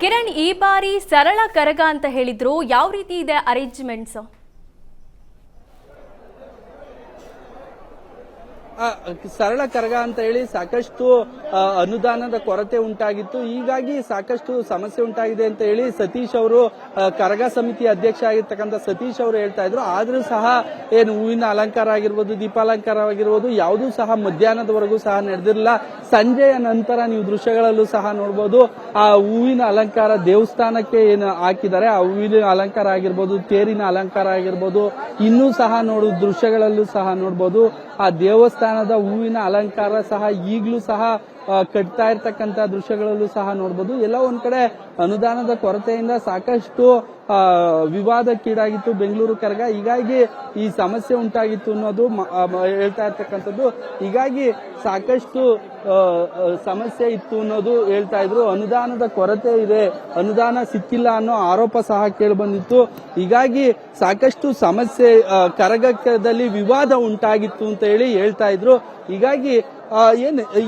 ಕಿರಣ್, ಈ ಬಾರಿ ಸರಳ ಕರಗ ಅಂತ ಹೇಳಿದ್ರು, ಯಾವ ರೀತಿ ಇದೆ ಅರೇಂಜ್ಮೆಂಟ್ಸ್? ಸರಳ ಕರಗ ಅಂತ ಹೇಳಿ ಸಾಕಷ್ಟು ಅನುದಾನದ ಕೊರತೆ ಉಂಟಾಗಿತ್ತು. ಹೀಗಾಗಿ ಸಾಕಷ್ಟು ಸಮಸ್ಯೆ ಉಂಟಾಗಿದೆ ಅಂತ ಹೇಳಿ ಸತೀಶ್ ಅವರು, ಕರಗ ಸಮಿತಿ ಅಧ್ಯಕ್ಷ ಆಗಿರ್ತಕ್ಕಂಥ ಸತೀಶ್ ಅವರು ಹೇಳ್ತಾ ಇದ್ರು. ಆದ್ರೂ ಸಹ ಏನು ಹೂವಿನ ಅಲಂಕಾರ ಆಗಿರ್ಬೋದು, ದೀಪಾಲಂಕಾರ ಆಗಿರ್ಬೋದು, ಯಾವುದೂ ಸಹ ಮಧ್ಯಾಹ್ನದವರೆಗೂ ಸಹ ನಡೆದಿರಲಿಲ್ಲ. ಸಂಜೆಯ ನಂತರ ನೀವು ದೃಶ್ಯಗಳಲ್ಲೂ ಸಹ ನೋಡಬಹುದು, ಆ ಹೂವಿನ ಅಲಂಕಾರ ದೇವಸ್ಥಾನಕ್ಕೆ ಏನು ಹಾಕಿದ್ದಾರೆ, ಆ ಹೂವಿನ ಅಲಂಕಾರ ಆಗಿರ್ಬೋದು, ತೇರಿನ ಅಲಂಕಾರ ಆಗಿರ್ಬೋದು, ಇನ್ನೂ ಸಹ ದೃಶ್ಯಗಳಲ್ಲೂ ಸಹ ನೋಡಬಹುದು. ಆ ದೇವಸ್ಥಾನದ ಹೂವಿನ ಅಲಂಕಾರ ಸಹ ಈಗಲೂ ಸಹ ಕಟ್ತಾ ಇರ್ತಕ್ಕಂಥ ದೃಶ್ಯಗಳಲ್ಲೂ ಸಹ ನೋಡಬಹುದು. ಎಲ್ಲ ಒಂದ್ ಕಡೆ ಅನುದಾನದ ಕೊರತೆಯಿಂದ ಸಾಕಷ್ಟು ವಿವಾದಕ್ಕೀಡಾಗಿತ್ತು ಬೆಂಗಳೂರು ಕರಗ. ಹೀಗಾಗಿ ಈ ಸಮಸ್ಯೆ ಉಂಟಾಗಿತ್ತು ಅನ್ನೋದು ಹೇಳ್ತಾ ಇರ್ತಕ್ಕಂಥದ್ದು. ಹೀಗಾಗಿ ಸಾಕಷ್ಟು ಸಮಸ್ಯೆ ಇತ್ತು ಅನ್ನೋದು ಹೇಳ್ತಾ ಇದ್ರು. ಅನುದಾನದ ಕೊರತೆ ಇದೆ, ಅನುದಾನ ಸಿಕ್ಕಿಲ್ಲ ಅನ್ನೋ ಆರೋಪ ಸಹ ಕೇಳಿ ಬಂದಿತ್ತು. ಹೀಗಾಗಿ ಸಾಕಷ್ಟು ಸಮಸ್ಯೆ, ಕರಗದಲ್ಲಿ ವಿವಾದ ಉಂಟಾಗಿತ್ತು ಅಂತ ಹೇಳಿ ಹೇಳ್ತಾ ಇದ್ರು. ಹೀಗಾಗಿ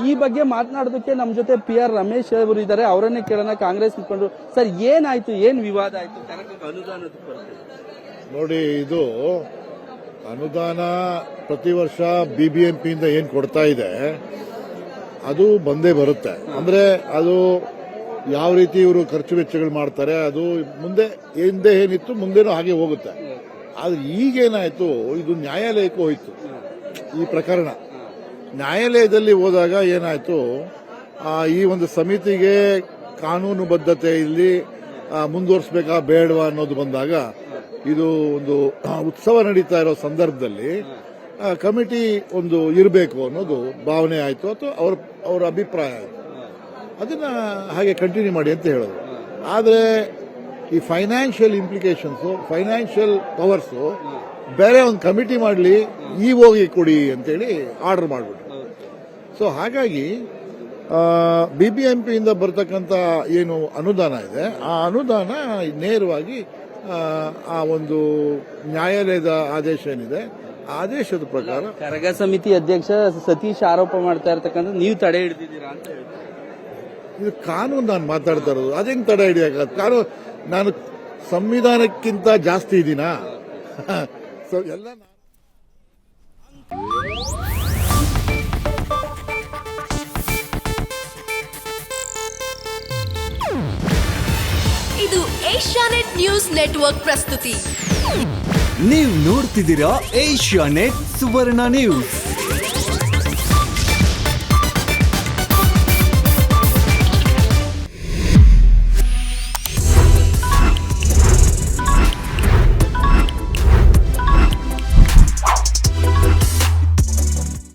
ಈ ಬಗ್ಗೆ ಮಾತನಾಡೋದಕ್ಕೆ ನಮ್ಮ ಜೊತೆ PR ರಮೇಶ್ ಅವರು ಇದ್ದಾರೆ. ಅವರನ್ನೇ ಕೇಳೋಣ. ಕಾಂಗ್ರೆಸ್ ಮುಖಂಡರು, ಸರ್ ಏನಾಯ್ತು, ಏನ್ ವಿವಾದ ಆಯ್ತು ಅನುದಾನದ ಕೊರತೆ? ನೋಡಿ, ಇದು ಅನುದಾನ ಪ್ರತಿ ವರ್ಷ BBMP ಏನ್ ಕೊಡ್ತಾ ಇದೆ ಅದು ಬಂದೇ ಬರುತ್ತೆ. ಅಂದ್ರೆ ಅದು ಯಾವ ರೀತಿ ಇವರು ಖರ್ಚು ವೆಚ್ಚಗಳು ಮಾಡ್ತಾರೆ, ಅದು ಹಿಂದೆ ಏನಿತ್ತು ಮುಂದೆನೂ ಹಾಗೆ ಹೋಗುತ್ತೆ. ಆದ್ರೆ ಈಗೇನಾಯ್ತು, ಇದು ನ್ಯಾಯಾಲಯಕ್ಕೂ ಹೋಯ್ತು ಈ ಪ್ರಕರಣ. ನ್ಯಾಯಾಲಯದಲ್ಲಿ ಹೋದಾಗ ಏನಾಯ್ತು, ಈ ಒಂದು ಸಮಿತಿಗೆ ಕಾನೂನುಬದ್ಧತೆ ಇಲ್ಲಿ ಮುಂದುವರಿಸಬೇಕಾ ಬೇಡವಾ ಅನ್ನೋದು ಬಂದಾಗ, ಇದು ಒಂದು ಉತ್ಸವ ನಡೀತಾ ಇರೋ ಸಂದರ್ಭದಲ್ಲಿ ಕಮಿಟಿ ಒಂದು ಇರಬೇಕು ಅನ್ನೋದು ಭಾವನೆ ಆಯ್ತು, ಅಥವಾ ಅವರ ಅಭಿಪ್ರಾಯ ಆಯ್ತು. ಅದನ್ನ ಹಾಗೆ ಕಂಟಿನ್ಯೂ ಮಾಡಿ ಅಂತ ಹೇಳಿದ್ರು. ಆದರೆ ಈ ಫೈನಾನ್ಷಿಯಲ್ ಇಂಪ್ಲಿಕೇಶನ್ಸ್, ಫೈನಾನ್ಷಿಯಲ್ ಪವರ್ಸ್ ಬೇರೆ ಒಂದು ಕಮಿಟಿ ಮಾಡಲಿ, ಹೋಗಿ ಕೊಡಿ ಅಂತೇಳಿ ಆರ್ಡರ್ ಮಾಡಿಬಿಟ್ರು. ಸೊ ಹಾಗಾಗಿ BBMP ಬರ್ತಕ್ಕಂಥ ಏನು ಅನುದಾನ ಇದೆ, ಆ ಅನುದಾನ ನೇರವಾಗಿ ಆ ಒಂದು ನ್ಯಾಯಾಲಯದ ಆದೇಶ ಏನಿದೆ, ಆದೇಶದ ಪ್ರಕಾರ ಕರಗ ಸಮಿತಿ ಅಧ್ಯಕ್ಷ ಸತೀಶ್ ಆರೋಪ ಮಾಡ್ತಾ ಇರ್ತಕ್ಕಂಥ ನೀವು ತಡೆ ಹಿಡಿದಿದ್ದೀರಾ ಅಂತ ಹೇಳಿ. ಇದು ಕಾನೂನು ನಾನು ಮಾತಾಡ್ತಾ ಇರೋದು, ಅದೇಂಗ್ ತಡೆ ಹಿಡಿಯಕ್ಕೆ? ಕಾನೂನು, ನಾನು ಸಂವಿಧಾನಕ್ಕಿಂತ ಜಾಸ್ತಿ ಇದ್ದೀನಾ? ಸೊ ಎಲ್ಲ ಇದು ಏಷ್ಯಾನೆಟ್ ನ್ಯೂಸ್ ನೆಟ್ವರ್ಕ್ ಪ್ರಸ್ತುತಿ. ನೀವು ನೋಡ್ತಿದ್ದೀರಾ ಏಷ್ಯಾನೆಟ್ ಸುವರ್ಣ ನ್ಯೂಸ್.